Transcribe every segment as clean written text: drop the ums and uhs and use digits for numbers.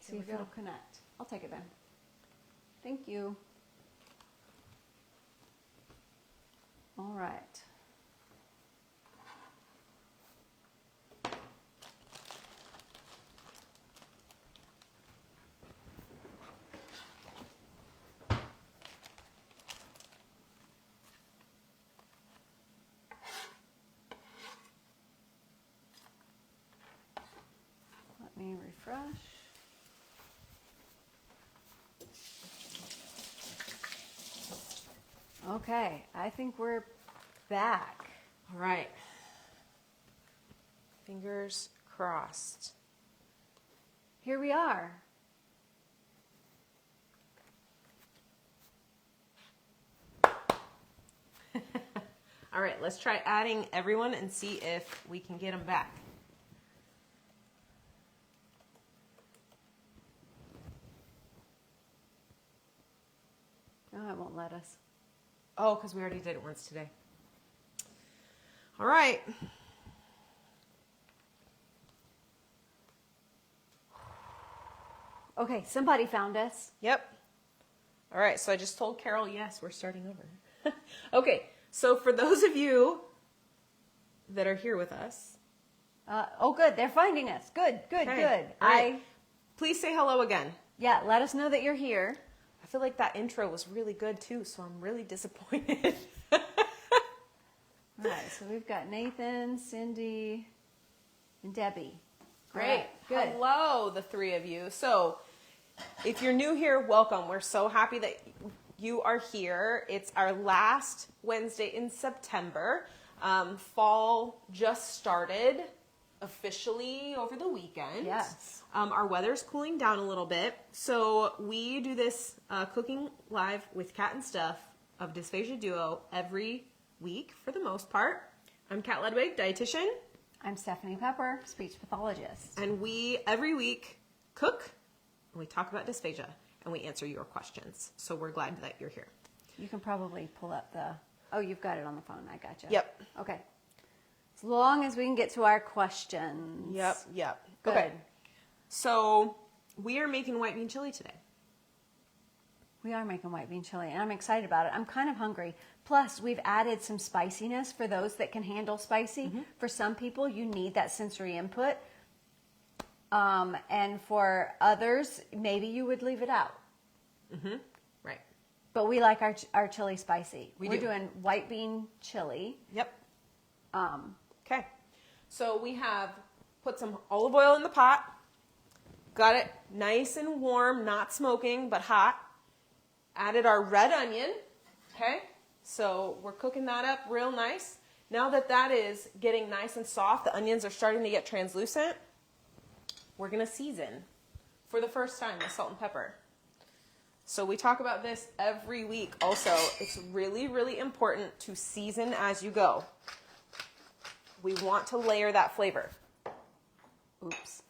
See if it'll connect. I'll take it then. Thank you. All right. Let me refresh. Okay, I think we're back. All right. Fingers crossed. Here we are. All right, let's try adding everyone and see if we can get them back. No, it won't let us. Oh, because we already did it once today. All right. Okay, somebody found us. Yep. All right, so I just told Carol, yes, we're starting over. Okay, so for those of you that are here with us. Oh, good. They're finding us. Good, good, Okay. good. All right. Please say hello again. Yeah, let us know that you're here. I feel like that intro was really good too, so I'm really disappointed. All right, so we've got Nathan, Cindy, and Debbie. Great. All right, good. Hello, the three of you. So if you're new here, welcome. We're so happy that you are here. It's our last Wednesday in September. Fall just started officially over the weekend. Yes. Our weather's cooling down a little bit. So we do this cooking live with Kat and Steph of Dysphagia Duo every week for the most part. I'm Kat Ledwig, dietitian. I'm Stephanie Pepper, speech pathologist. And we, every week, cook, and we talk about dysphagia, and we answer your questions. So we're glad that you're here. You can probably pull up the... Oh, you've got it on the phone. I got you. Yep. Okay. As long as we can get to our questions. Yep. Good. Okay. So we are making white bean chili today. We are making white bean chili, and I'm excited about it. I'm kind of hungry. Plus, we've added some spiciness for those that can handle spicy. Mm-hmm. For some people, you need that sensory input. And for others, maybe you would leave it out. Mm-hmm. Right. But we like our chili spicy. We're do. doing white bean chili. Yep. Okay. So we have put some olive oil in the pot. Got it nice and warm, not smoking, but hot. Added our red onion. Okay. So we're cooking that up real nice. Now that that is getting nice and soft, the onions are starting to get translucent. We're going to season for the first time with salt and pepper. So we talk about this every week. Also, it's really, really important to season as you go. We want to layer that flavor. Oops.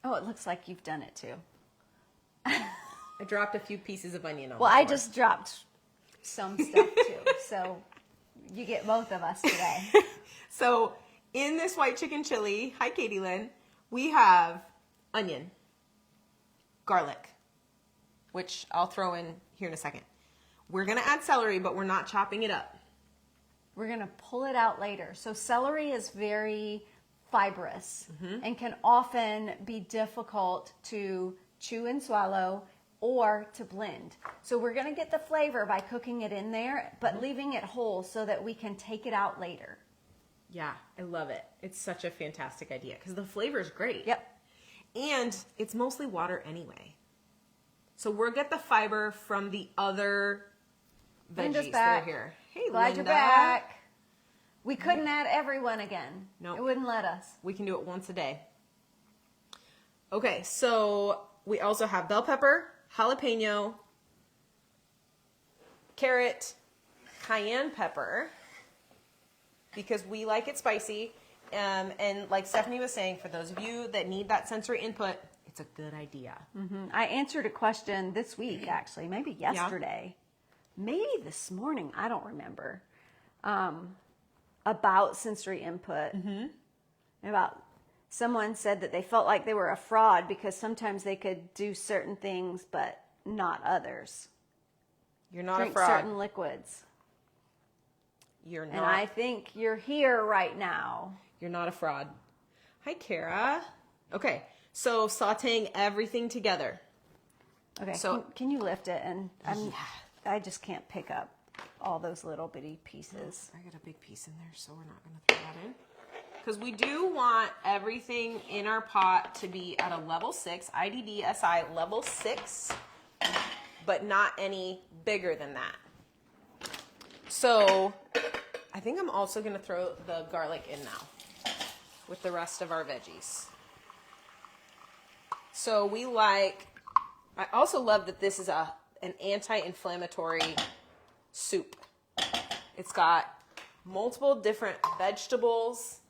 Oh, it looks like you've done it too. I dropped a few pieces of onion on Well, the I floor. just dropped some stuff too. So you get both of us today. So in this white chicken chili, hi Katie Lynn, we have onion, garlic, which I'll throw in here in a second. We're going to add celery, but we're not chopping it up. We're going to pull it out later. So celery is very fibrous and can often be difficult to chew and swallow or to blend. So we're going to get the flavor by cooking it in there, but leaving it whole so that we can take it out later. Yeah, I love it. It's such a fantastic idea because the flavor is great. Yep. And it's mostly water anyway. So we'll get the fiber from the other Linda's veggies back. that are here. Hey, Glad Linda. you're back. We couldn't add everyone again. Nope. It wouldn't let us. We can do it once a day. Okay, so we also have bell pepper, jalapeno, carrot, cayenne pepper, because we like it spicy. And like Stephanie was saying, for those of you that need that sensory input, it's a good idea. Mm-hmm. I answered a question this week, actually, maybe yesterday, maybe this morning, I don't remember, about sensory input, about someone said that they felt like they were a fraud because sometimes they could do certain things but not others. You're not Drink a fraud. certain liquids. You're not. And I think you're here right now. You're not a fraud. Hi, Kara. Okay, so sauteing everything together. Okay, So- can you lift it? And I just can't pick up all those little bitty pieces. I got a big piece in there, so we're not going to throw that in. Because we do want everything in our pot to be at a level 6, IDDSI level 6, but not any bigger than that. So I think I'm also going to throw the garlic in now with the rest of our veggies. So I also love that this is an anti-inflammatory soup. It's got multiple different vegetables,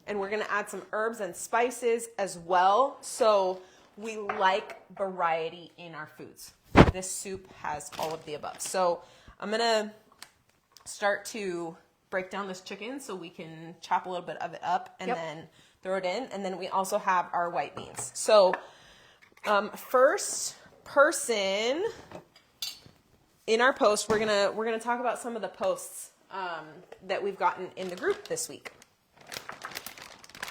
and we're going to add some herbs and spices as well. So we like variety in our foods. This soup has all of the above. So I'm going to start to break down this chicken so we can chop a little bit of it up and then throw it in. And then we also have our white beans. So first person in our post, we're gonna talk about some of the posts that we've gotten in the group this week.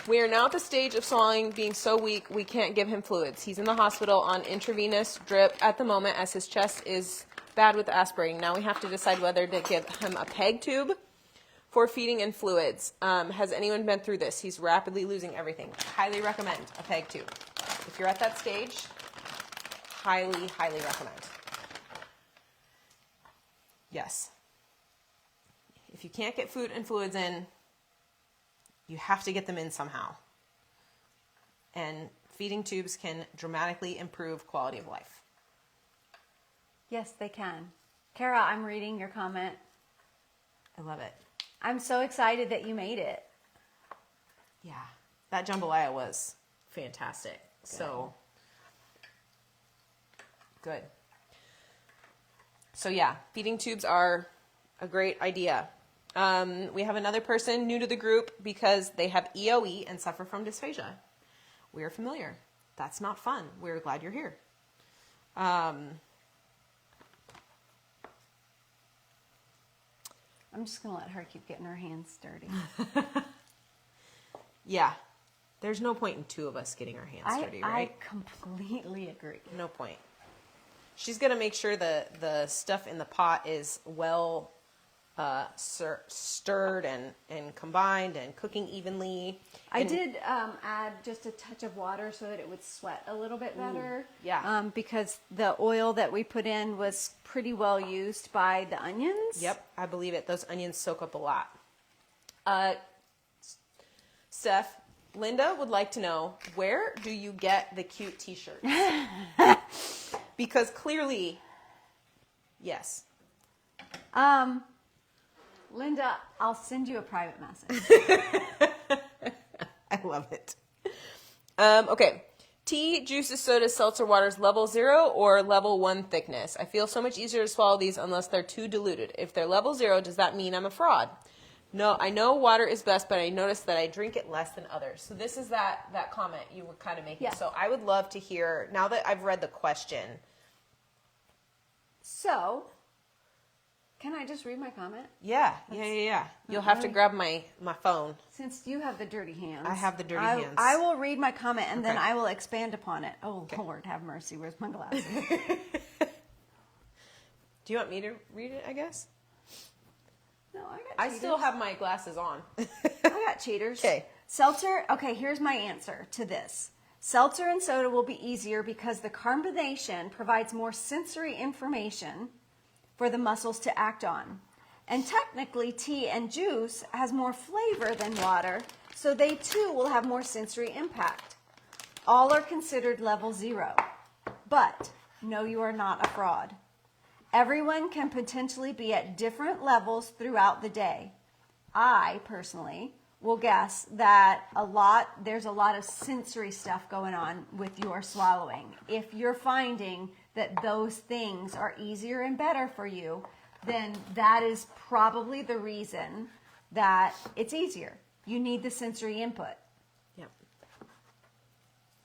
We are now at the stage of swallowing being so weak we can't give him fluids. He's in the hospital on intravenous drip at the moment as his chest is bad with aspirating. Now we have to decide whether to give him a PEG tube for feeding and fluids. Has anyone been through this? He's rapidly losing everything. Highly recommend a PEG tube. If you're at that stage, highly, highly recommend. Yes. If you can't get food and fluids in, you have to get them in somehow. And feeding tubes can dramatically improve quality of life. Yes, they can. Kara, I'm reading your comment. I love it. I'm so excited that you made it. Yeah, that jambalaya was fantastic. So good. So yeah, feeding tubes are a great idea. We have another person new to the group because they have EOE and suffer from dysphagia. We are familiar. That's not fun. We're glad you're here. I'm just going to let her keep getting her hands dirty. Yeah, there's no point in two of us getting our hands dirty, right? I completely agree. No point. She's going to make sure the stuff in the pot is well stirred and combined and cooking evenly. I did add just a touch of water so that it would sweat a little bit better. Yeah. Because the oil that we put in was pretty well used by the onions. Yep, I believe it. Those onions soak up a lot. Steph, Linda would like to know, where do you get the cute t-shirts? Because clearly, yes. Linda, I'll send you a private message. I love it. Okay. Tea, juices, sodas, seltzer waters, level 0 or level 1 thickness. I feel so much easier to swallow these unless they're too diluted. If they're level 0, does that mean I'm a fraud? No, I know water is best, but I noticed that I drink it less than others. So this is that comment you were kind of making. Yeah. So I would love to hear, now that I've read the question. So, can I just read my comment? Yeah. You'll have to grab my phone. Since you have the dirty hands. I have the dirty hands. I will read my comment and then Okay. I will expand upon it. Oh, Lord, have mercy. Where's my glasses? Do you want me to read it, I guess? No, I got I cheaters. still have my glasses on. I got cheaters. Okay. Seltzer, okay, here's my answer to this. Seltzer and soda will be easier because the combination provides more sensory information for the muscles to act on. And technically, tea and juice has more flavor than water, so they too will have more sensory impact. All are considered level 0. But no, you are not a fraud. Everyone can potentially be at different levels throughout the day. I, personally, will guess that there's a lot of sensory stuff going on with your swallowing. If you're finding that those things are easier and better for you, then that is probably the reason that it's easier. You need the sensory input. Yep.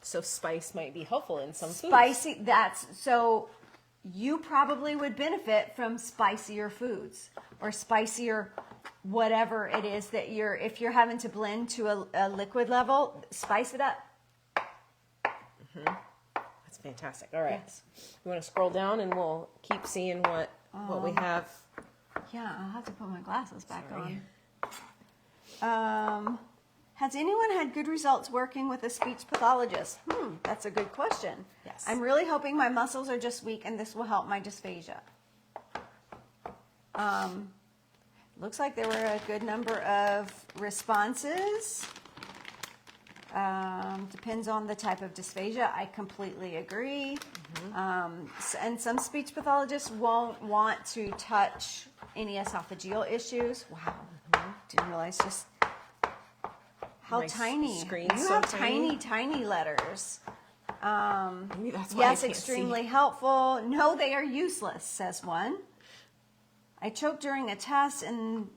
So spice might be helpful in some foods. Spicy, so you probably would benefit from spicier foods or spicier whatever it is that if you're having to blend to a liquid level, spice it up. That's fantastic. All right. Yes. You want to scroll down and we'll keep seeing what we have. Yeah, I'll have to put my glasses back Sorry. on. Has anyone had good results working with a speech pathologist? That's a good question. Yes. I'm really hoping my muscles are just weak and this will help my dysphagia. Looks like there were a good number of responses. Depends on the type of dysphagia. I completely agree. And some speech pathologists won't want to touch any esophageal issues. Wow. Didn't realize just how My tiny. screen's You so have tiny. tiny letters. Maybe that's why I Yes, can't extremely see. helpful. No, they are useless, says one. I choked during a test and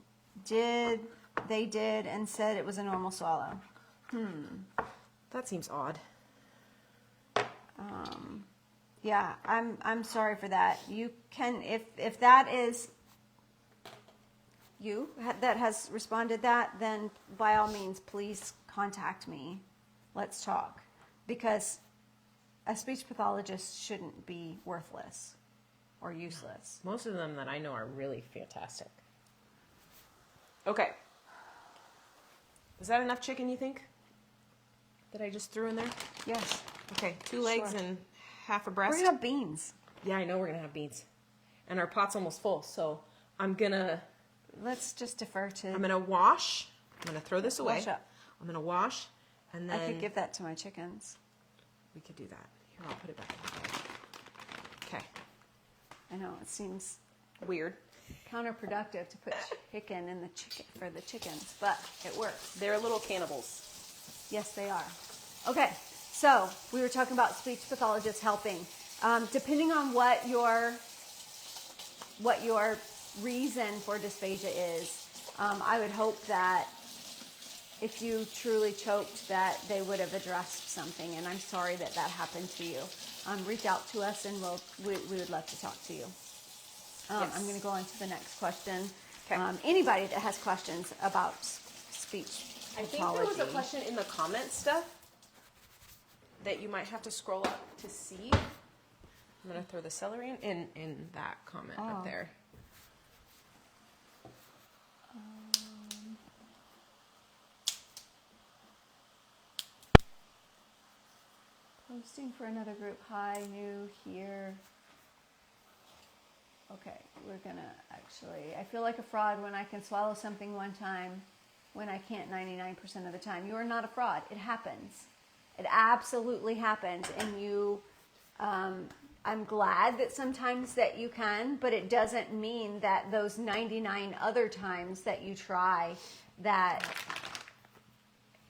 they did and said it was a normal swallow. That seems odd. Yeah, I'm sorry for that. You can, if that is you that has responded that, then by all means, please contact me. Let's talk, because a speech pathologist shouldn't be worthless or useless. Most of them that I know are really fantastic. Okay. Is that enough chicken, you think? That I just threw in there? Yes, Okay, 2 legs Sure. and half a we're breast. gonna have beans. Yeah, I know we're gonna have beans. And our pot's almost full, so I'm gonna Let's just defer to. wash. I'm gonna throw this away. Wash up. I'm gonna wash, and then I could give that to my chickens. we could do that. Here, I'll put it back. Okay. I know it seems Weird. counterproductive to put chicken in for the chickens, but it works. They're little cannibals. Yes, they are. Okay, so we were talking about speech pathologists helping. Depending on what your reason for dysphagia is, I would hope that if you truly choked, that they would have addressed something. And I'm sorry that happened to you. Reach out to us, and we would love to talk to you. Yes. I'm going to go on to the next question. Okay. Anybody that has questions about speech I think pathology. there was a question in the comments stuff that you might have to scroll up to see. I'm gonna throw the celery in that comment up there. Posting for another group. Hi, new here. Okay, we're gonna actually, I feel like a fraud when I can swallow something one time when I can't 99% of the time. You are not a fraud. It happens. It absolutely happens. And you, I'm glad that sometimes that you can, but it doesn't mean that those 99 other times that you try that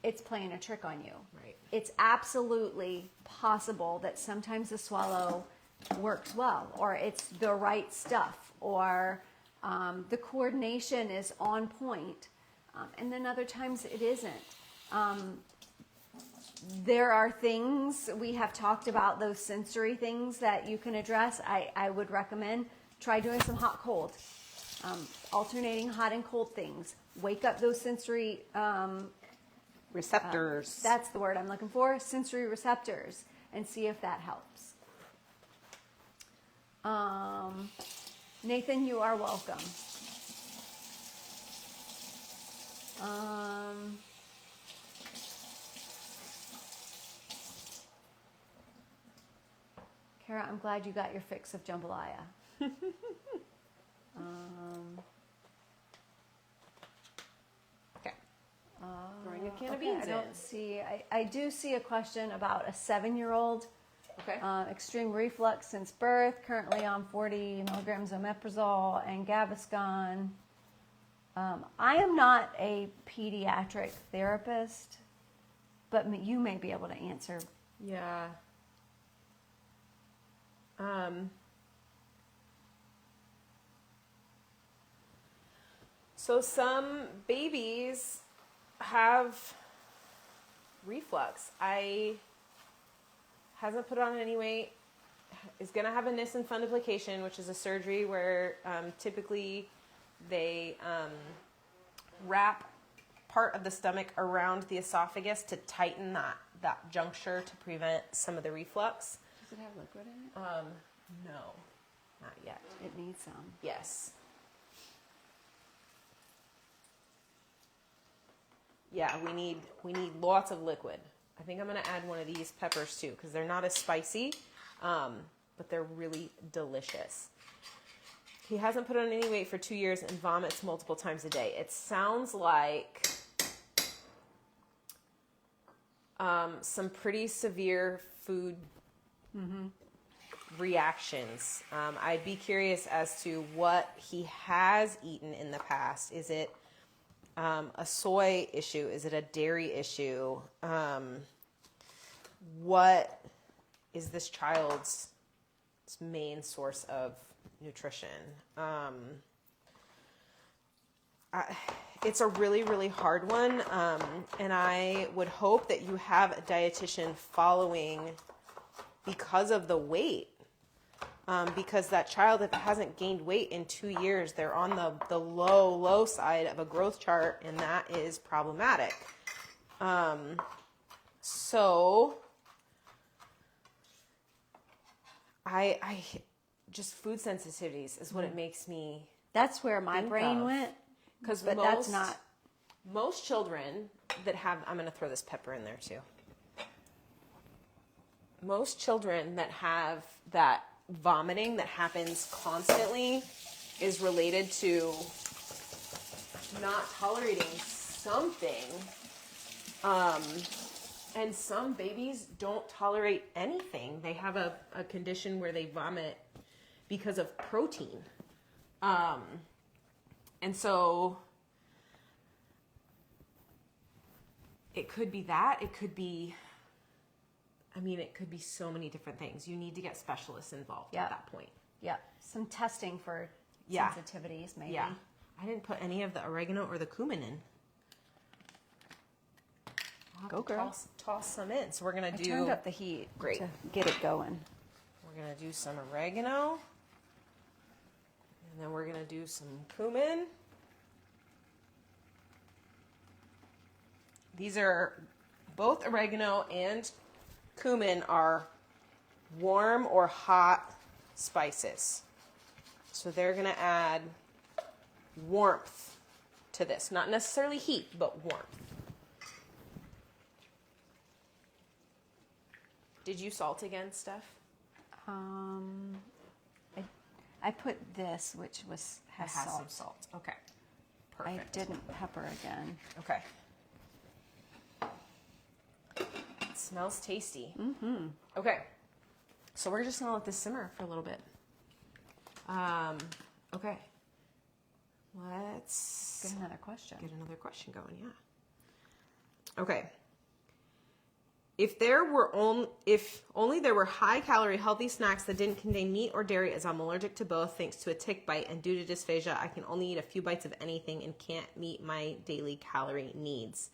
it's playing a trick on you. Right. It's absolutely possible that sometimes the swallow works well, or it's the right stuff, or the coordination is on point, and then other times it isn't. There are things, we have talked about those sensory things that you can address. I would recommend try doing some hot cold, alternating hot and cold things. Wake up those sensory Receptors. that's the word I'm looking for, sensory receptors, and see if that helps. Nathan, you are welcome. Kara, I'm glad you got your fix of jambalaya. Okay. Throwing a can of Okay, beans I don't in. see. I do see a question about a 7-year-old. Okay. Extreme reflux since birth. Currently on 40 milligrams of omeprazole and Gaviscon. I am not a pediatric therapist, but you may be able to answer. Yeah. So some babies have reflux. I hasn't put on any weight, is going to have a Nissen fundoplication, which is a surgery where typically they wrap part of the stomach around the esophagus to tighten that juncture to prevent some of the reflux. Does it have liquid in it? No, not yet. It needs some. Yes. Yeah, we need lots of liquid. I think I'm going to add one of these peppers too, because they're not as spicy, but they're really delicious. He hasn't put on any weight for 2 years and vomits multiple times a day. It sounds like some pretty severe food reactions. I'd be curious as to what he has eaten in the past. Is it a soy issue? Is it a dairy issue? What is this child's main source of nutrition? It's a really, really hard one. And I would hope that you have a dietitian following because of the weight. Because that child, if it hasn't gained weight in 2 years, they're on the low side of a growth chart, and that is problematic. So I just food sensitivities is what it makes me. That's where my brain went. But that's not. Most children that have, I'm going to throw this pepper in there too. Most children that have that vomiting that happens constantly is related to not tolerating something. And some babies don't tolerate anything. They have a condition where they vomit because of protein. And so it could be that. It could be, it could be so many different things. You need to get specialists involved at that point. Yeah. Some testing for sensitivities, maybe. Yeah. I didn't put any of the oregano or the cumin in. Go, girl. Toss some in. So we're going to do... I turned up the heat to get it going. We're going to do some oregano. And then we're going to do some cumin. These are both oregano and cumin are warm or hot spices. So they're going to add warmth to this. Not necessarily heat, but warmth. Did you salt again, Steph? I put this, which has salt. Some salt. Okay. Perfect. I didn't pepper again. Okay. It smells tasty. Mm-hmm. Okay. So we're just going to let this simmer for a little bit. Okay. Let's get another question. Get another question going, yeah. Okay. If only there were high calorie healthy snacks that didn't contain meat or dairy, as I'm allergic to both thanks to a tick bite, and due to dysphagia, I can only eat a few bites of anything and can't meet my daily calorie needs.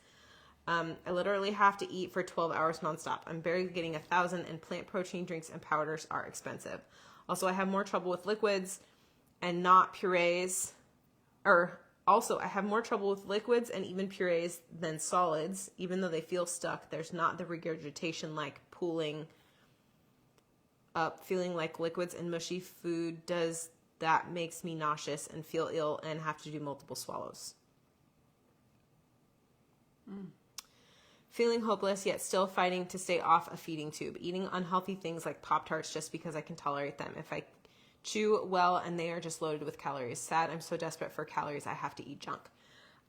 I literally have to eat for 12 hours nonstop. I'm barely getting 1,000, and plant protein drinks and powders are expensive. Also, I have more trouble with liquids and not purees, I have more trouble with liquids and even purees than solids. Even though they feel stuck, there's not the regurgitation like pooling up, feeling like liquids and mushy food does. That makes me nauseous and feel ill and have to do multiple swallows. Feeling hopeless, yet still fighting to stay off a feeding tube. Eating unhealthy things like Pop-Tarts just because I can tolerate them. If I chew well and they are just loaded with calories. Sad, I'm so desperate for calories, I have to eat junk.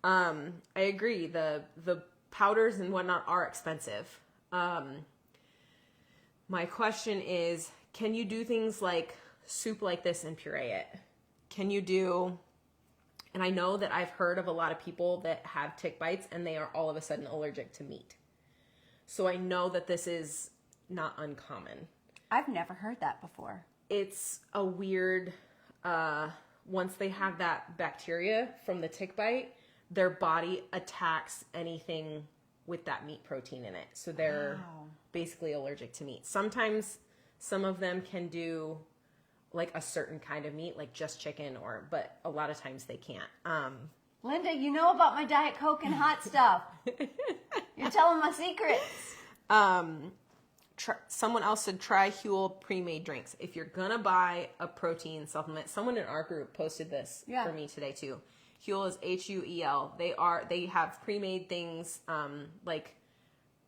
I agree. The powders and whatnot are expensive. My question is, can you do things like soup like this and puree it? Can you do, and I know that I've heard of a lot of people that have tick bites and they are all of a sudden allergic to meat. So I know that this is not uncommon. I've never heard that before. It's a weird, once they have that bacteria from the tick bite, their body attacks anything with that meat protein in it. So they're basically allergic to meat. Sometimes some of them can do like a certain kind of meat, like just chicken, but a lot of times they can't. Linda, you know about my Diet Coke and hot stuff. You're telling my secrets. Someone else said try Huel pre-made drinks. If you're gonna buy a protein supplement, someone in our group posted this for me today too. Huel is Huel. They have pre-made things like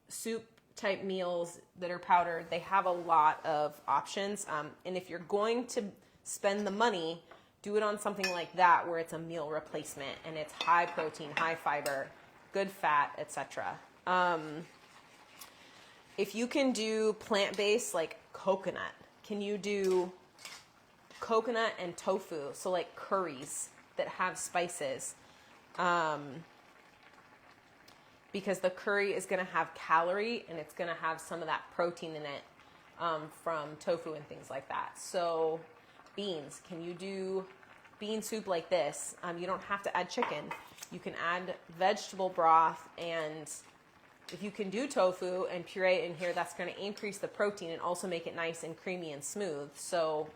soup type meals that are powdered. They have a lot of options. And if you're going to spend the money, do it on something like that where it's a meal replacement and it's high protein, high fiber, good fat, etc. If you can do plant-based like coconut, can you do coconut and tofu? So like curries that have spices. Because the curry is going to have calorie and it's going to have some of that protein in it from tofu and things like that. So beans, can you do bean soup like this? You don't have to add chicken. You can add vegetable broth, and if you can do tofu and puree it in here, that's going to increase the protein and also make it nice and creamy and smooth. So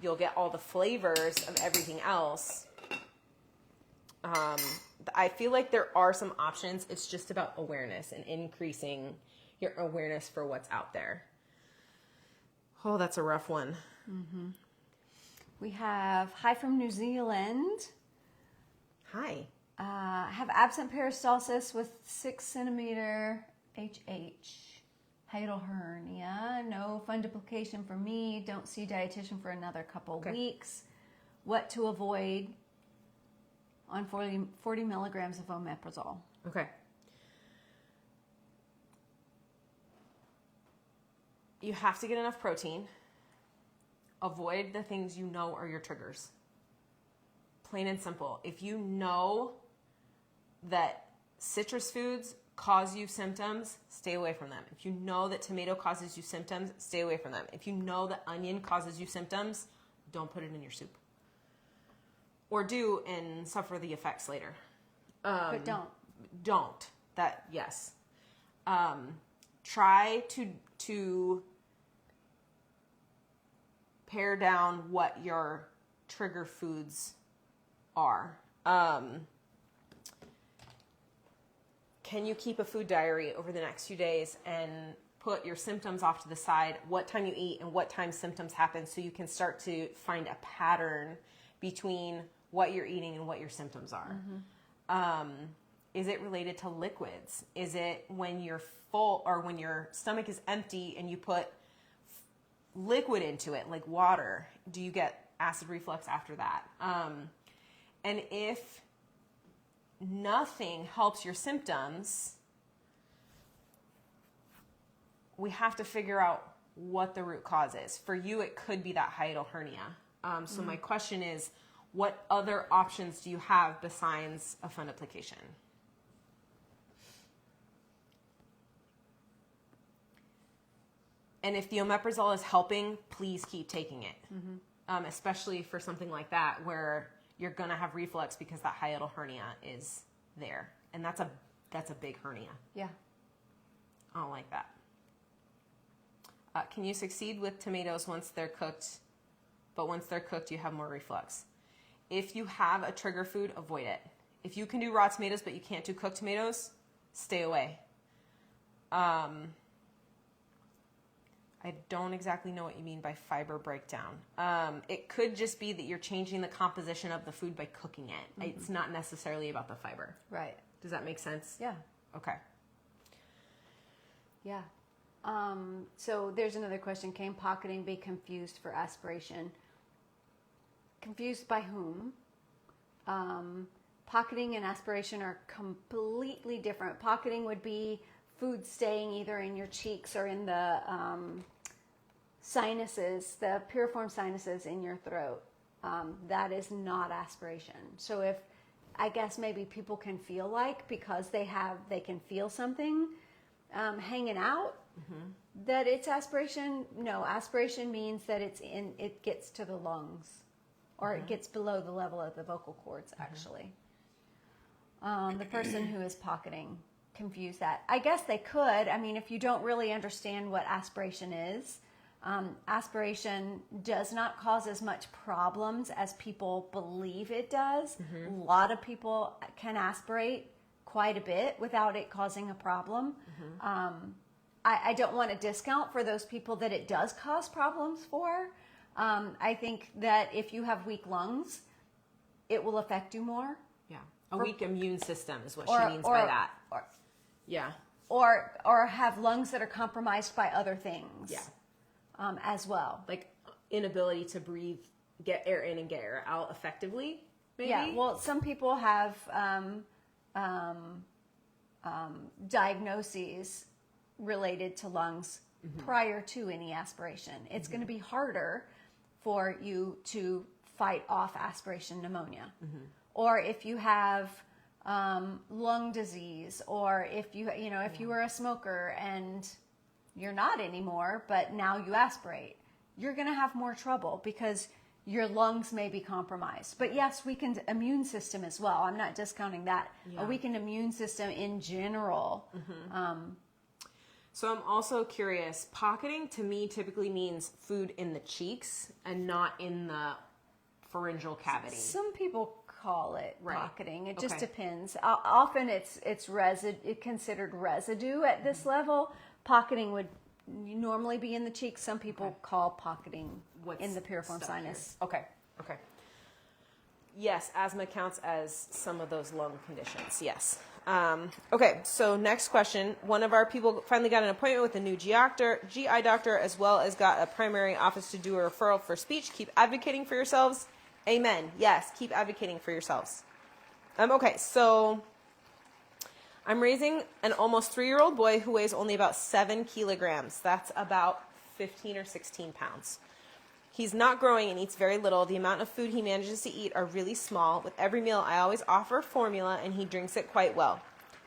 you'll get all the flavors of everything else. I feel like there are some options. It's just about awareness and increasing your awareness for what's out there. Oh, that's a rough one. Mm-hmm. We have hi from New Zealand. Hi. Have absent peristalsis with 6 centimeter HH. Hiatal hernia. No fundoplication for me. Don't see dietitian for another couple weeks. What to avoid on 40 milligrams of omeprazole. Okay. You have to get enough protein. Avoid the things you know are your triggers. Plain and simple. If you know that citrus foods cause you symptoms, stay away from them. If you know that tomato causes you symptoms, stay away from them. If you know that onion causes you symptoms, don't put it in your soup. Or do and suffer the effects later. But don't. Don't. That, yes. Try to pare down what your trigger foods are. Can you keep a food diary over the next few days and put your symptoms off to the side, what time you eat and what time symptoms happen, so you can start to find a pattern between what you're eating and what your symptoms are. Mm-hmm. Is it related to liquids? Is it when you're full or when your stomach is empty and you put liquid into it, like water? Do you get acid reflux after that? And if nothing helps your symptoms, we have to figure out what the root cause is. For you, it could be that hiatal hernia. So my question is, what other options do you have besides a fundoplication? And if the omeprazole is helping, please keep taking it. Mm-hmm. Especially for something like that where you're going to have reflux because that hiatal hernia is there. And that's a big hernia. Yeah. I don't like that. Can you succeed with tomatoes once they're cooked, but once they're cooked, you have more reflux? If you have a trigger food, avoid it. If you can do raw tomatoes, but you can't do cooked tomatoes, stay away. I don't exactly know what you mean by fiber breakdown. It could just be that you're changing the composition of the food by cooking it. Mm-hmm. It's not necessarily about the fiber. Right. Does that make sense? Yeah. Okay. Yeah. So there's another question. Can pocketing be confused for aspiration? Confused by whom? Pocketing and aspiration are completely different. Pocketing would be food staying either in your cheeks or in the sinuses, the piriform sinuses in your throat. That is not aspiration. So if, I guess maybe people can feel like, because they can feel something hanging out, mm-hmm. that it's aspiration. No, aspiration means that it gets to the lungs, or mm-hmm. it gets below the level of the vocal cords, actually. Mm-hmm. The person who is pocketing, confuse that. I guess they could. I mean, if you don't really understand what aspiration is, aspiration does not cause as much problems as people believe it does. A lot of people can aspirate quite a bit without it causing a problem. I don't want to discount for those people that it does cause problems for. I think that if you have weak lungs, it will affect you more. Yeah. A weak immune system is what she means by that. Yeah. Or have lungs that are compromised by other things. Yeah. As well. Like inability to breathe, get air in and get air out effectively, maybe? Yeah, well, some people have diagnoses related to lungs prior to any aspiration. It's going to be harder for you to fight off aspiration pneumonia. Or if you have lung disease, or if if you were a smoker and you're not anymore, but now you aspirate, you're going to have more trouble because your lungs may be compromised. But yes, weakened immune system as well. I'm not discounting that. Yeah. A weakened immune system in general. So I'm also curious, pocketing to me typically means food in the cheeks and not in the pharyngeal cavity. Some people call it pocketing. It just Okay. depends. Often it's considered residue at this level. Pocketing would normally be in the cheeks. Some people call pocketing in the piriform sinus. Here? Okay. Yes, asthma counts as some of those lung conditions. Yes. Okay, so next question. One of our people finally got an appointment with a new GI doctor, as well as got a primary office to do a referral for speech. Keep advocating for yourselves. Amen. Yes, keep advocating for yourselves. Okay, so I'm raising an almost 3-year-old boy who weighs only about 7 kilograms. That's about 15 or 16 pounds. He's not growing and eats very little. The amount of food he manages to eat are really small. With every meal, I always offer formula, and he drinks it quite well.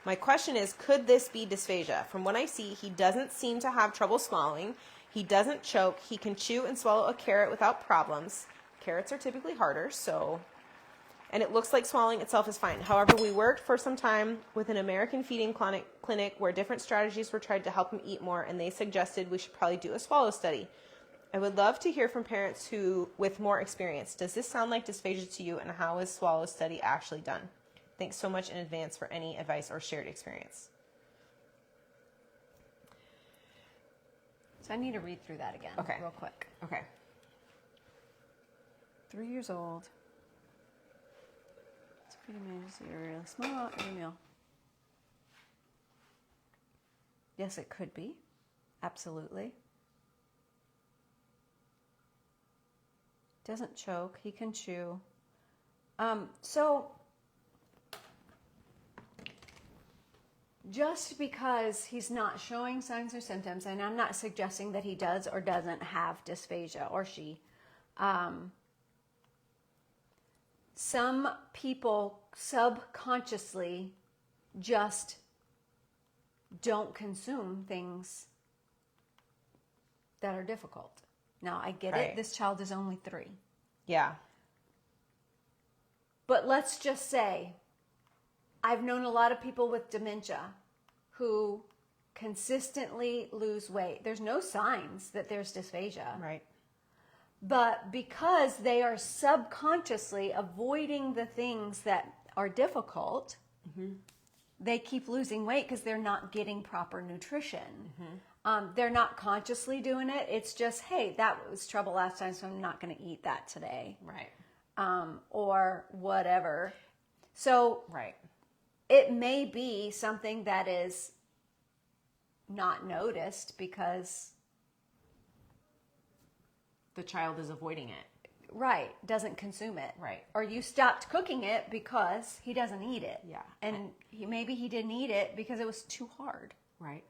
My question is, could this be dysphagia? From what I see, he doesn't seem to have trouble swallowing. He doesn't choke. He can chew and swallow a carrot without problems. Carrots are typically harder, and it looks like swallowing itself is fine. However, we worked for some time with an American feeding clinic where different strategies were tried to help him eat more, and they suggested we should probably do a swallow study. I would love to hear from parents with more experience. Does this sound like dysphagia to you, and how is swallow study actually done? Thanks so much in advance for any advice or shared experience. So I need to read through that again real quick. Okay. 3 years old. Food manages to eat really small every meal. Yes, it could be. Absolutely. Doesn't choke. He can chew. So just because he's not showing signs or symptoms, and I'm not suggesting that he does or doesn't have dysphagia, or she, some people subconsciously just don't consume things that are difficult. Now, I get it. This child is only 3. Yeah. But let's just say, I've known a lot of people with dementia who consistently lose weight. There's no signs that there's dysphagia. Right. But because they are subconsciously avoiding the things that are difficult, they keep losing weight because they're not getting proper nutrition. They're not consciously doing it. It's just, hey, that was trouble last time, so I'm not going to eat that today. Right. Or whatever. So it may be something that is not noticed because the child is avoiding it. Doesn't consume it. Right. Or you stopped cooking it because he doesn't eat it. Yeah. And maybe he didn't eat it because it was too hard. Right.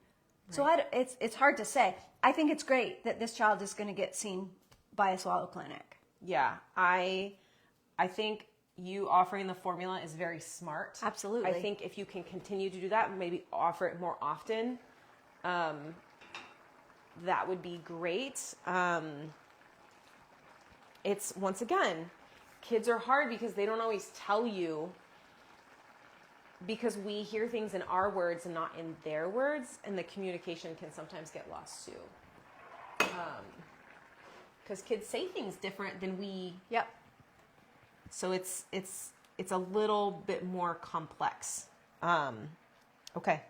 So it's hard to say. I think it's great that this child is going to get seen by a swallow clinic. Yeah. I think you offering the formula is very smart. Absolutely. I think if you can continue to do that, maybe offer it more often, that would be great. It's, once again, kids are hard because they don't always tell you because we hear things in our words and not in their words, and the communication can sometimes get lost too. Because kids say things different than we. Yep. So it's a little bit more complex. Okay.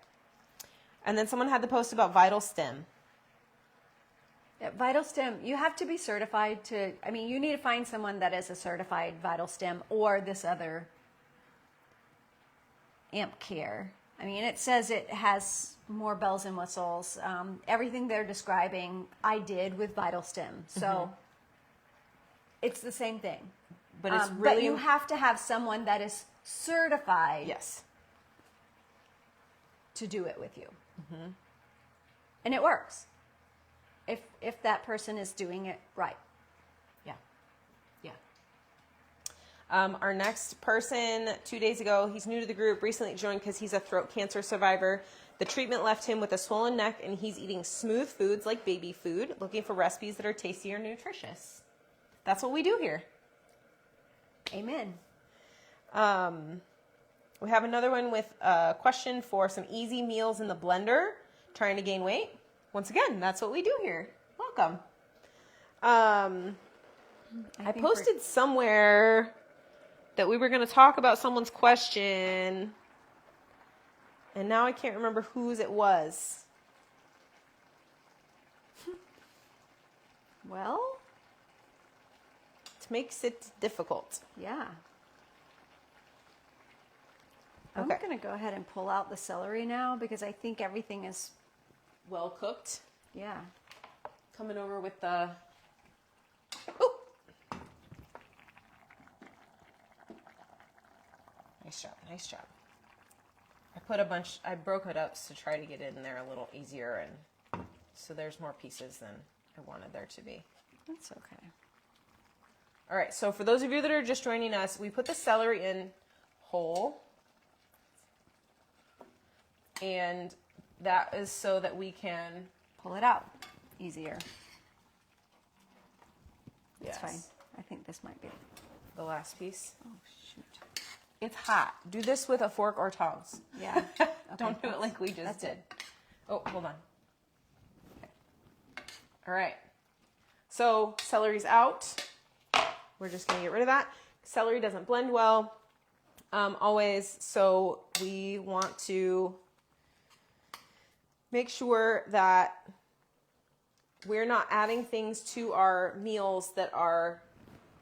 And then someone had the post about Vital Stim. Yeah, Vital Stim, you have to be certified to, I mean, you need to find someone that is a certified Vital Stim or this other Amp Care. I mean, it says it has more bells and whistles. Everything they're describing, I did with Vital Stim. So it's the same thing. But it's really... But you have to have someone that is certified Yes. to do it with you. And it works. If that person is doing it right. Yeah. Yeah. Our next person, 2 days ago, he's new to the group, recently joined because he's a throat cancer survivor. The treatment left him with a swollen neck, and he's eating smooth foods like baby food, looking for recipes that are tasty or nutritious. That's what we do here. Amen. We have another one with a question for some easy meals in the blender, trying to gain weight. Once again, that's what we do here. Welcome. I posted somewhere that we were going to talk about someone's question, and now I can't remember whose it was. Well, It makes it difficult. yeah. Okay. I'm going to go ahead and pull out the celery now because I think everything is, Well cooked. yeah. Coming over with the... Ooh. Nice job, nice job. I broke it up to try to get it in there a little easier, and so there's more pieces than I wanted there to be. That's okay. All right, so for those of you that are just joining us, we put the celery in whole, and that is so that we can... Pull it out easier. Yes. It's fine. I think this might be. The last piece. Oh, shoot. It's hot. Do this with a fork or tongs. Yeah. Don't do it like we just did. Oh, hold on. Okay. All right. So celery's out. We're just going to get rid of that. Celery doesn't blend well always, so we want to make sure that we're not adding things to our meals that are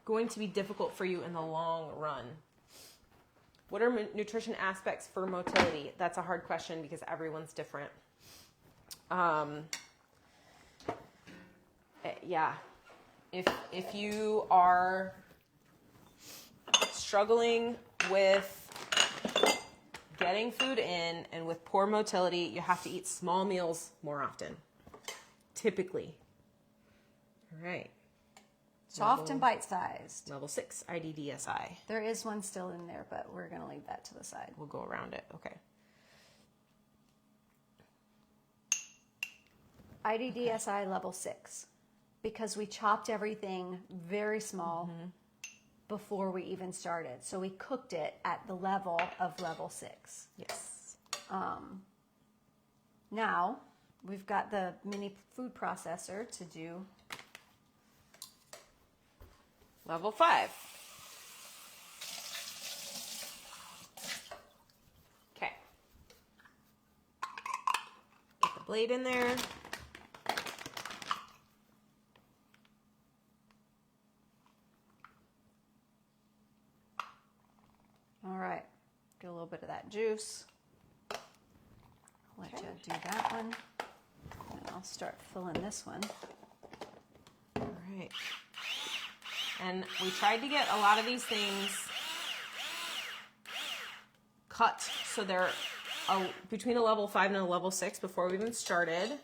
going to be difficult for you in the long run. What are nutrition aspects for motility? That's a hard question because everyone's different. Yeah. If you are struggling with getting food in and with poor motility, you have to eat small meals more often. Typically. All right. Soft and bite-sized. Level 6, IDDSI. There is one still in there, but we're going to leave that to the side. We'll go around it. Okay. IDDSI level 6. Because we chopped everything very small before we even started. So we cooked it at the level of level 6. Yes. Now, we've got the mini food processor to do Level 5. Okay. Get the blade in there. All right, get a little bit of that juice. I'll let you do that one. And I'll start filling this one. All right. And we tried to get a lot of these things cut so they're between a level 5 and a level 6 before we even started.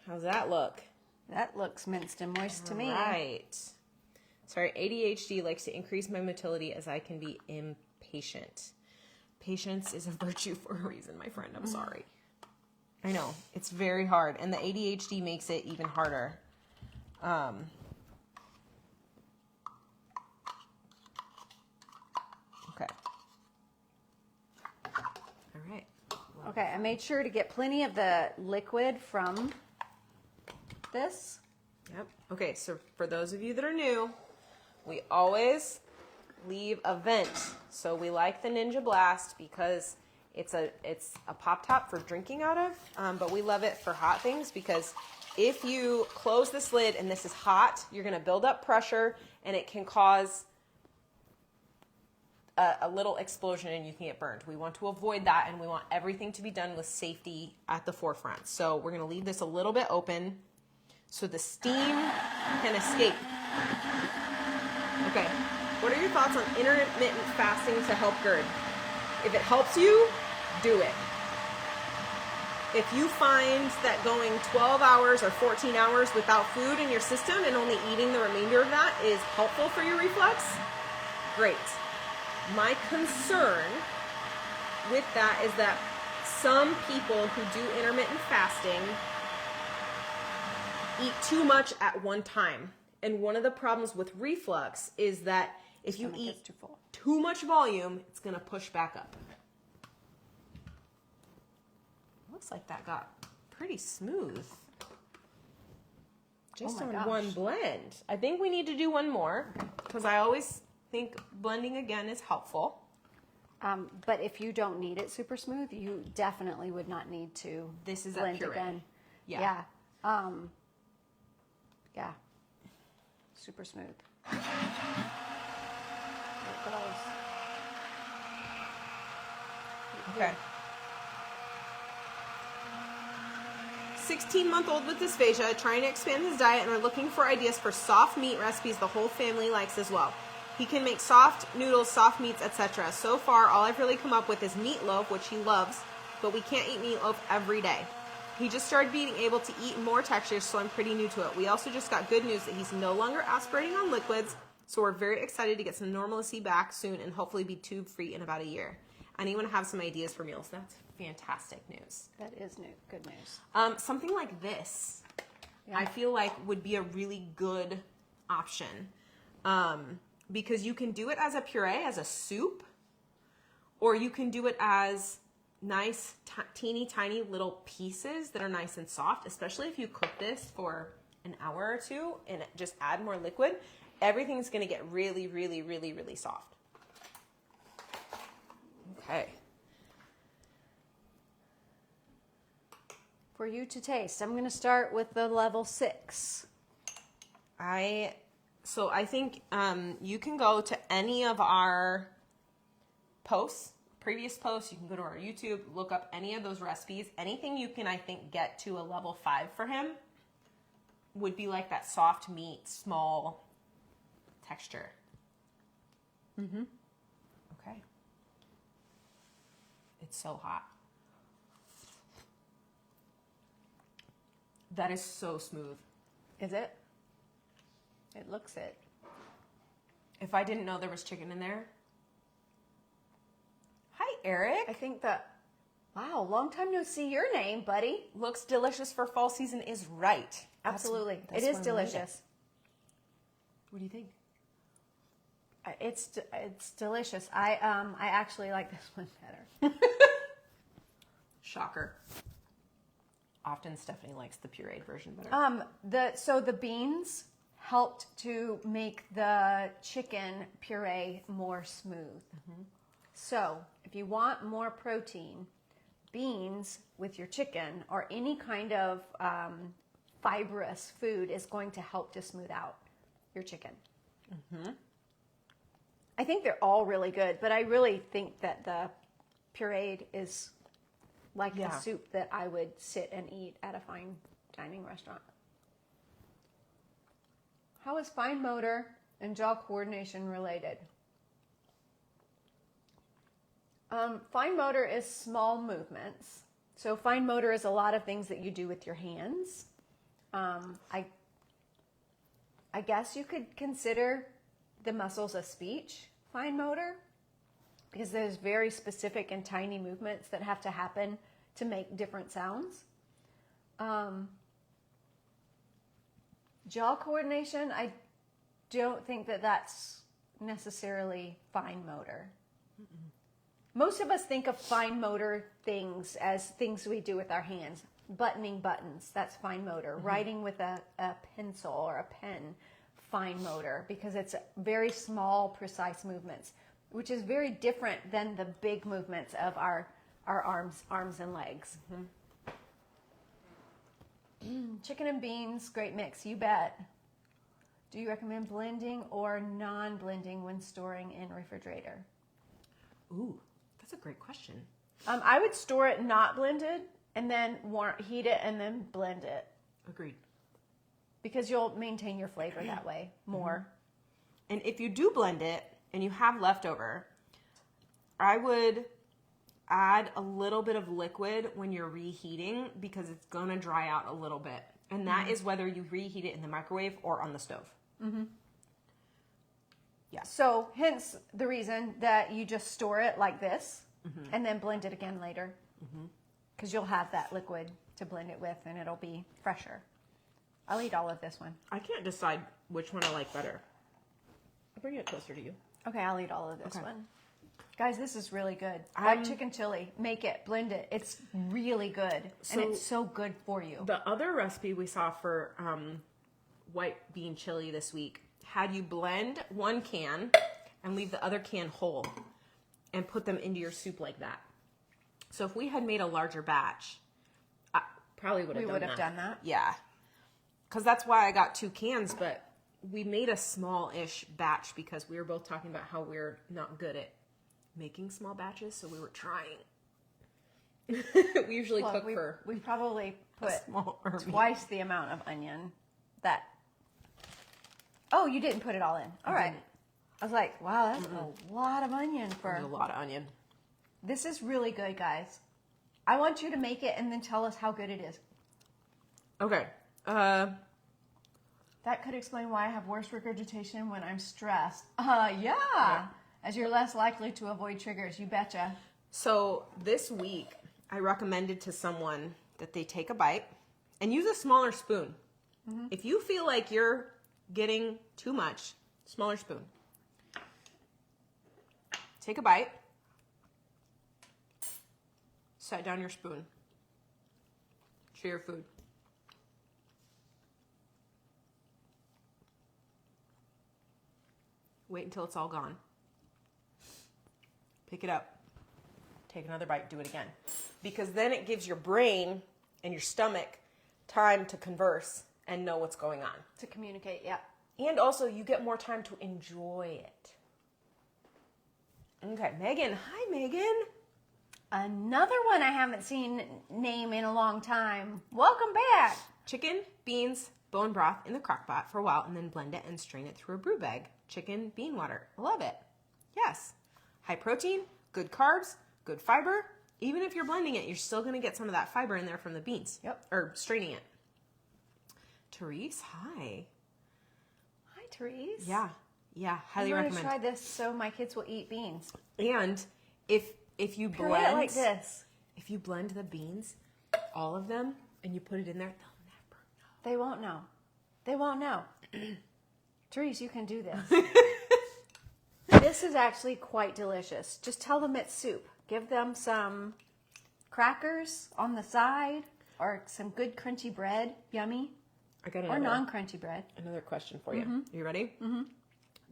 How's that look? That looks minced and moist to me. Right. Sorry, ADHD likes to increase my motility as I can be impatient. Patience is a virtue for a reason, my friend. I'm sorry. I know. It's very hard. And the ADHD makes it even harder. Okay, I made sure to get plenty of the liquid from this. Yep. Okay, so for those of you that are new, we always leave a vent. So we like the Ninja Blast because it's a pop top for drinking out of, but we love it for hot things because if you close this lid and this is hot, you're going to build up pressure and it can cause a little explosion and you can get burned. We want to avoid that and we want everything to be done with safety at the forefront. So we're going to leave this a little bit open so the steam can escape. Okay, what are your thoughts on intermittent fasting to help GERD? If it helps you, do it. If you find that going 12 hours or 14 hours without food in your system and only eating the remainder of that is helpful for your reflux, great. My concern with that is that some people who do intermittent fasting eat too much at one time. And one of the problems with reflux is that if you eat too much volume, it's going to push back up. Looks like that got pretty smooth. Just on one blend. I think we need to do one more because I always think blending again is helpful. But if you don't need it super smooth, you definitely would not need to This is blend a puree. again. Yeah. Yeah. Super smooth. There it goes. Okay. 16-month-old with dysphagia, trying to expand his diet and are looking for ideas for soft meat recipes the whole family likes as well. He can make soft noodles, soft meats, etc. So far, all I've really come up with is meatloaf, which he loves, but we can't eat meatloaf every day. He just started being able to eat more textures, so I'm pretty new to it. We also just got good news that he's no longer aspirating on liquids, so we're very excited to get some normalcy back soon and hopefully be tube-free in about a year. Anyone have some ideas for meals? That's fantastic news. That is good news. Something like this, I feel like would be a really good option because you can do it as a puree, as a soup, or you can do it as nice, teeny tiny little pieces that are nice and soft, especially if you cook this for an hour or two and just add more liquid. Everything's going to get really, really, really, really soft. Okay. For you to taste, I'm going to start with the level 6. I think you can go to any of our posts, previous posts. You can go to our YouTube, look up any of those recipes. Anything you can, I think, get to a level 5 for him would be like that soft meat, small texture. Mm-hmm. Okay. It's so hot. That is so smooth. Is it? It looks it. If I didn't know there was chicken in there. Hi, Eric. I think that, wow, long time no see your name, buddy. Looks delicious for fall season is right. Absolutely. That's it is why we delicious. made it. What do you think? It's delicious. I actually like this one better. Shocker. Often Stephanie likes the pureed version better. The beans helped to make the chicken puree more smooth. Mm-hmm. So if you want more protein, beans with your chicken or any kind of fibrous food is going to help to smooth out your chicken. Mm-hmm. I think they're all really good, but I really think that the pureed is like a soup that I would sit and eat at a fine dining restaurant. How is fine motor and jaw coordination related? Fine motor is small movements. So fine motor is a lot of things that you do with your hands. I guess you could consider the muscles of speech fine motor, because there's very specific and tiny movements that have to happen to make different sounds. Jaw coordination, I don't think that that's necessarily fine motor. Most of us think of fine motor things as things we do with our hands. Buttoning buttons, that's fine motor. Writing with a pencil or a pen, fine motor, because it's very small, precise movements, which is very different than the big movements of our arms and legs. Chicken and beans, great mix, you bet. Do you recommend blending or non-blending when storing in refrigerator? Ooh, that's a great question. I would store it not blended and then heat it and then blend it. Agreed. Because you'll maintain your flavor that way more. And if you do blend it and you have leftover, I would add a little bit of liquid when you're reheating because it's going to dry out a little bit. And that is whether you reheat it in the microwave or on the stove. Yeah. So hence the reason that you just store it like this and then blend it again later. Because you'll have that liquid to blend it with and it'll be fresher. I'll eat all of this one. I can't decide which one I like better. I'll bring it closer to you. Okay, I'll eat all of this one. Guys, this is really good. White chicken chili. Make it, blend it. It's really good. And it's so good for you. The other recipe we saw for white bean chili this week had you blend one can and leave the other can whole and put them into your soup like that. So if we had made a larger batch, I probably would have done that. Yeah. Because that's why I got 2 cans, but we made a small-ish batch because we were both talking about how we're not good at making small batches, so we were trying. We usually cook for... We probably put small twice the amount of onion that... Oh, you didn't put it all in. All right. I was like, wow, that's a lot of onion for... There's a lot of onion. This is really good, guys. I want you to make it and then tell us how good it is. Okay. That could explain why I have worse regurgitation when I'm stressed. Yeah. As you're less likely to avoid triggers, you betcha. So this week, I recommended to someone that they take a bite and use a smaller spoon. If you feel like you're getting too much, smaller spoon. Take a bite. Set down your spoon. Chew your food. Wait until it's all gone. Pick it up. Take another bite. Do it again. Because then it gives your brain and your stomach time to converse and know what's going on. To communicate, yeah. And also, you get more time to enjoy it. Okay, Megan. Hi, Megan. Another one I haven't seen name in a long time. Welcome back. Chicken, beans, bone broth in the crock pot for a while and then blend it and strain it through a brew bag. Chicken, bean water. Love it. Yes. High protein, good carbs, good fiber. Even if you're blending it, you're still going to get some of that fiber in there from the beans. Yep. Or straining it. Therese, hi. Hi, Therese. Yeah, highly I'm recommend. going to try this so my kids will eat beans. And if you Puree blend it like this. If you blend the beans, all of them, and you put it in there, they'll never know. They won't know. They won't know. Therese, you can do this. This is actually quite delicious. Just tell them it's soup. Give them some crackers on the side or some good crunchy bread. Yummy. I got Or non-crunchy bread. another question for you. Are you ready?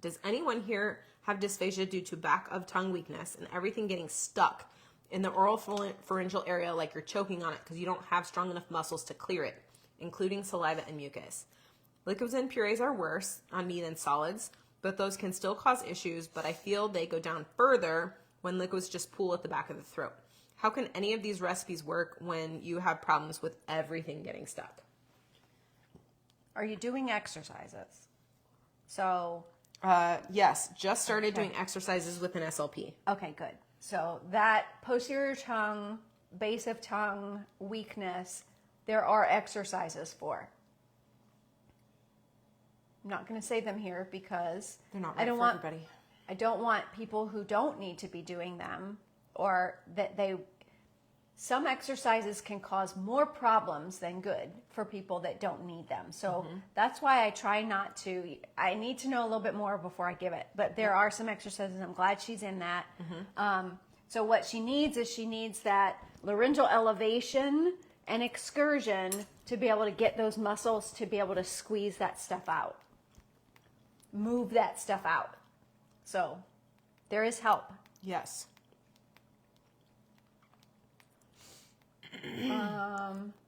Does anyone here have dysphagia due to back of tongue weakness and everything getting stuck in the oral pharyngeal area like you're choking on it because you don't have strong enough muscles to clear it, including saliva and mucus? Liquids and purees are worse on me than solids, but those can still cause issues, but I feel they go down further when liquids just pool at the back of the throat. How can any of these recipes work when you have problems with everything getting stuck? Are you doing exercises? So, Yes, just started doing exercises with an SLP. okay, good. So that posterior tongue, base of tongue weakness, there are exercises for. I'm not going to say them here because They're not I right don't for want everybody. I don't want people who don't need to be doing them, or that some exercises can cause more problems than good for people that don't need them. So that's why I try not to. I need to know a little bit more before I give it. But there are some exercises. I'm glad she's in that. So what she needs is she needs that laryngeal elevation and excursion to be able to get those muscles to be able to squeeze that stuff out. Move that stuff out. So there is help. Yes.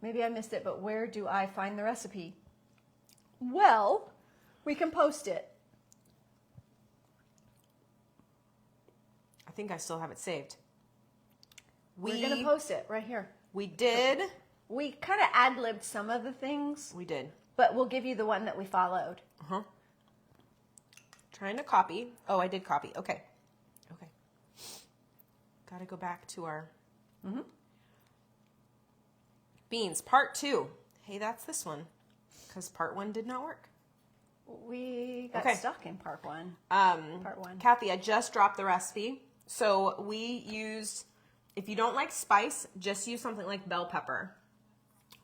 Maybe I missed it, but where do I find the recipe? Well, we can post it. I think I still have it saved. We're going to post it right here. We did. We kind of ad-libbed some of the things, We did. but we'll give you the one that we followed. Uh-huh. Trying to copy. Oh, I did copy. Okay. Okay. Got to go back to our beans. Part 2. Hey, that's this one. Because part 1 did not work. We got Okay. stuck in part 1. Part 1. Kathy, I just dropped the recipe. So we used, if you don't like spice, just use something like bell pepper.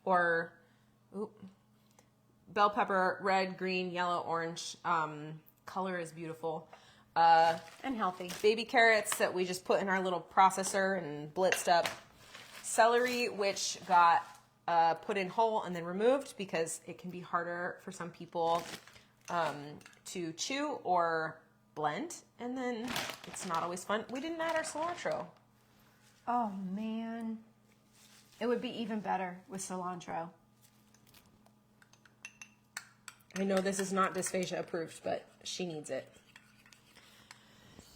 Or, bell pepper, red, green, yellow, orange. Color is beautiful. And healthy. Baby carrots that we just put in our little processor and blitzed up. Celery, which got put in whole and then removed because it can be harder for some people to chew or blend, and then it's not always fun. We didn't add our cilantro. Oh, man. It would be even better with cilantro. I know this is not dysphagia approved, but she needs it.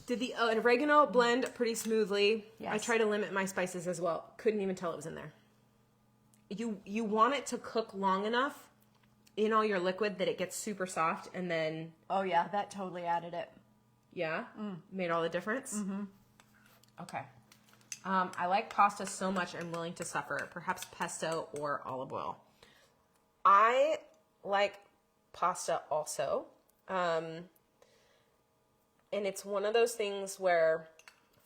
Did the oregano blend pretty smoothly? Yes. I try to limit my spices as well. Couldn't even tell it was in there. You want it to cook long enough in all your liquid that it gets super soft, and then Oh, yeah, that totally added it. yeah, made all the difference. Okay. I like pasta so much I'm willing to suffer. Perhaps pesto or olive oil. I like pasta also. And it's one of those things where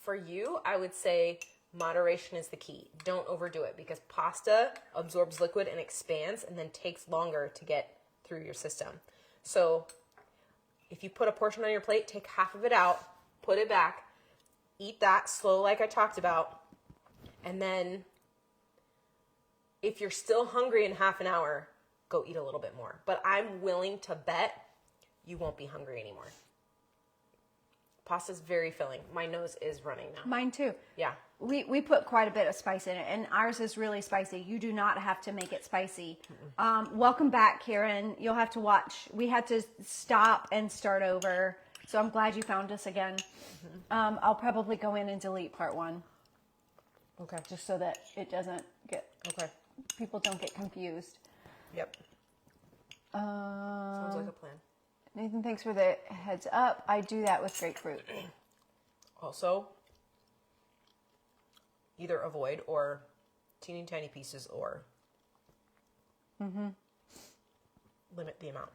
for you, I would say moderation is the key. Don't overdo it because pasta absorbs liquid and expands and then takes longer to get through your system. So if you put a portion on your plate, take half of it out, put it back, eat that slow like I talked about, and then if you're still hungry in half an hour, go eat a little bit more. But I'm willing to bet you won't be hungry anymore. Pasta's very filling. My nose is running now. Mine too. Yeah. We put quite a bit of spice in it, and ours is really spicy. You do not have to make it spicy. Welcome back, Karen. You'll have to watch. We had to stop and start over, so I'm glad you found us again. I'll probably go in and delete part 1, Okay. just so that it doesn't get, Okay. people don't get confused. Yep. Sounds like a plan. Nathan, thanks for the heads up. I do that with grapefruit. Also, either avoid or teeny tiny pieces or limit the amount.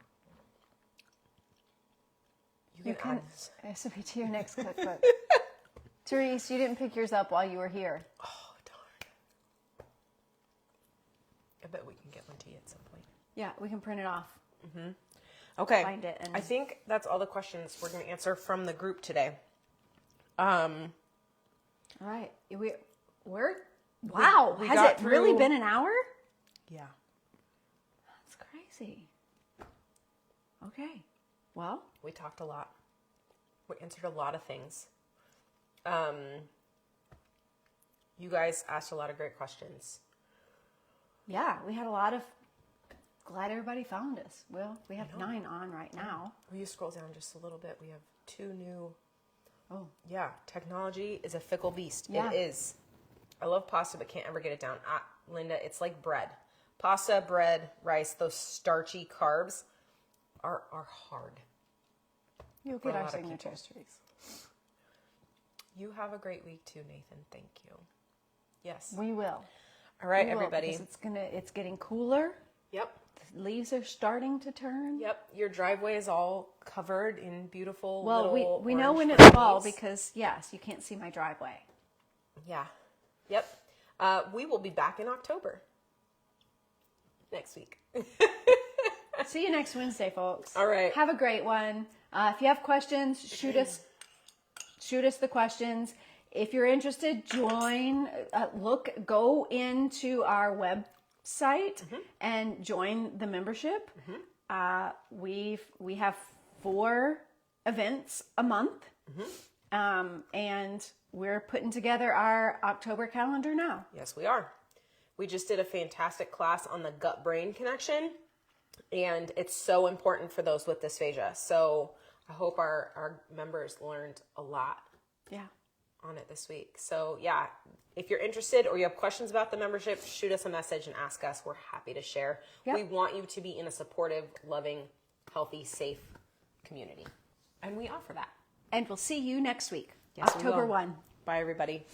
You can add this. Recipe to your next cookbook. Therese, you didn't pick yours up while you were here. Oh, darn. I bet we can get one to you at some point. Yeah, we can print it off. Okay. Find it and- I think that's all the questions we're going to answer from the group today. All right. Wow. we Has got it really through- been an hour? Yeah. That's crazy. Okay. Well, We talked a lot. We answered a lot of things. You guys asked a lot of great questions. yeah, we had a lot of. Glad everybody found us. Well, we have 9 on right now. Will you scroll down just a little bit? We have 2 new. Oh. Yeah, technology is a fickle beast. Yeah. It is. I love pasta, but can't ever get it down. Linda, it's like bread. Pasta, bread, rice, those starchy carbs are hard. You'll For a get our lot of signatures, Therese. You have a great week too, Nathan. Thank you. Yes. We will. All right, We will, everybody. because it's getting cooler. Yep. The leaves are starting to turn. Yep. Your driveway is all covered in beautiful Well, little we know orange when it's fall leaves. because, yes, you can't see my driveway. Yeah. Yep. We will be back in October. Next week. See you next Wednesday, folks. All right. Have a great one. If you have questions, shoot us the questions. if you're interested, join, go into our website and join the membership. We have 4 events a month. And we're putting together our October calendar now. Yes, we are. We just did a fantastic class on the gut-brain connection, and it's so important for those with dysphagia. So I hope our members learned a lot on it this week. So yeah, if you're interested or you have questions about the membership, shoot us a message and ask us. We're happy to share. Yep. We want you to be in a supportive, loving, healthy, safe community. And we offer that. And we'll see you next week, Yes, we October will. 1. Bye, everybody.